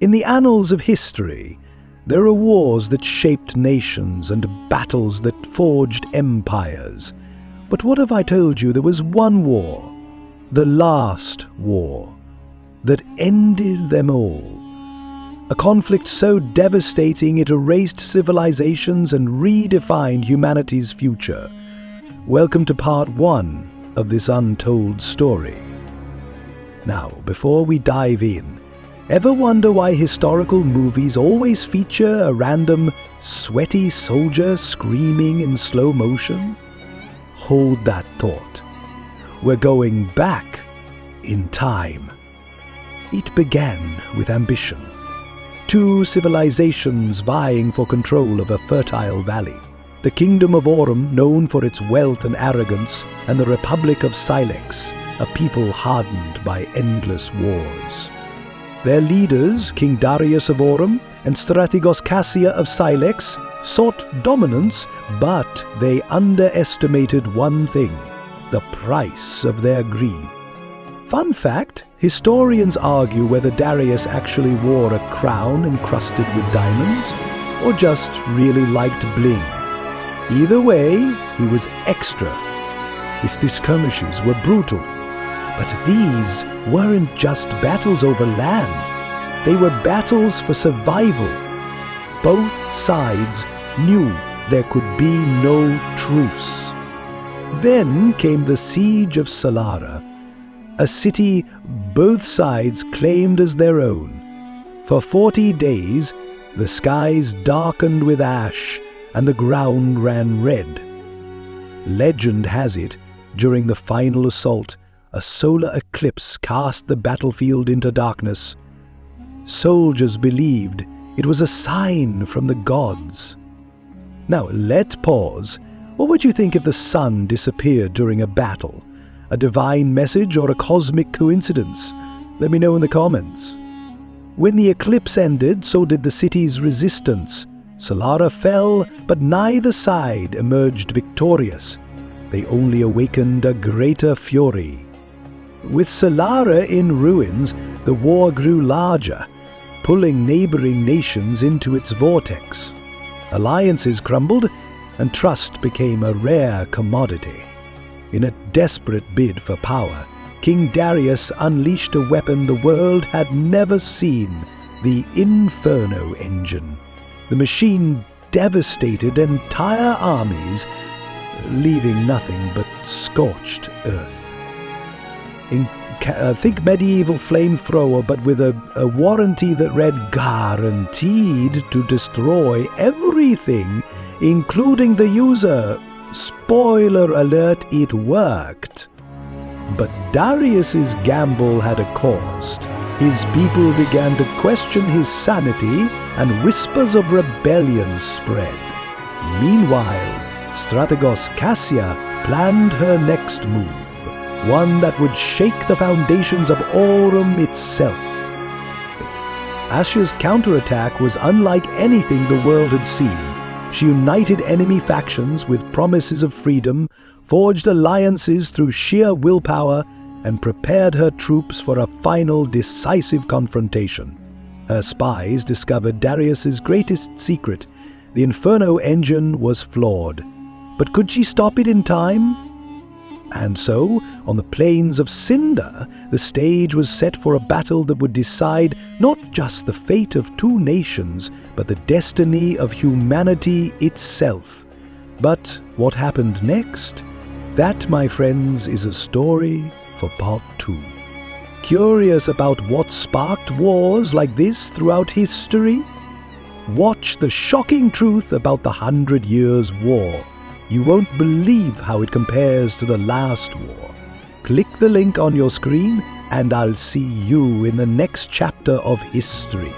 In the annals of history, there are wars that shaped nations and battles that forged empires. But what if I told you there was one war, the last war, that ended them all? A conflict so devastating it erased civilizations and redefined humanity's future. Welcome to part 1 of this untold story. Now, before we dive in, ever wonder why historical movies always feature a random, sweaty soldier screaming in slow motion? Hold that thought. We're going back in time. It began with ambition. Two civilizations vying for control of a fertile valley. The Kingdom of Aurum, known for its wealth and arrogance, and the Republic of Silex, a people hardened by endless wars. Their leaders, King Darius of Aurum and Strategos Cassia of Silex, sought dominance, but they underestimated one thing: the price of their greed. Fun fact, historians argue whether Darius actually wore a crown encrusted with diamonds, or just really liked bling. Either way, he was extra. His skirmishes were brutal. But these weren't just battles over land. They were battles for survival. Both sides knew there could be no truce. Then came the siege of Salara, a city both sides claimed as their own. For 40 days, the skies darkened with ash and the ground ran red. Legend has it, during the final assault, a solar eclipse cast the battlefield into darkness. Soldiers believed it was a sign from the gods. Now, let's pause. What would you think if the sun disappeared during a battle? A divine message or a cosmic coincidence? Let me know in the comments. When the eclipse ended, so did the city's resistance. Salara fell, but neither side emerged victorious. They only awakened a greater fury. With Salara in ruins, the war grew larger, pulling neighboring nations into its vortex. Alliances crumbled, and trust became a rare commodity. In a desperate bid for power, King Darius unleashed a weapon the world had never seen: the Inferno engine. The machine devastated entire armies, leaving nothing but scorched earth. Think medieval flamethrower, but with a warranty that read guaranteed to destroy everything, including the user. Spoiler alert, it worked. But Darius's gamble had a cost. His people began to question his sanity, and whispers of rebellion spread. Meanwhile, Strategos Cassia planned her next move, one that would shake the foundations of Aurum itself. Cassia's counterattack was unlike anything the world had seen. She united enemy factions with promises of freedom, forged alliances through sheer willpower, and prepared her troops for a final decisive confrontation. Her spies discovered Darius's greatest secret: the Inferno engine was flawed. But could she stop it in time? And so, on the plains of Cinder, the stage was set for a battle that would decide not just the fate of two nations, but the destiny of humanity itself. But what happened next? That, my friends, is a story for part 2. Curious about what sparked wars like this throughout history? Watch the shocking truth about the 100 Years' War. You won't believe how it compares to the last war. Click the link on your screen and I'll see you in the next chapter of history.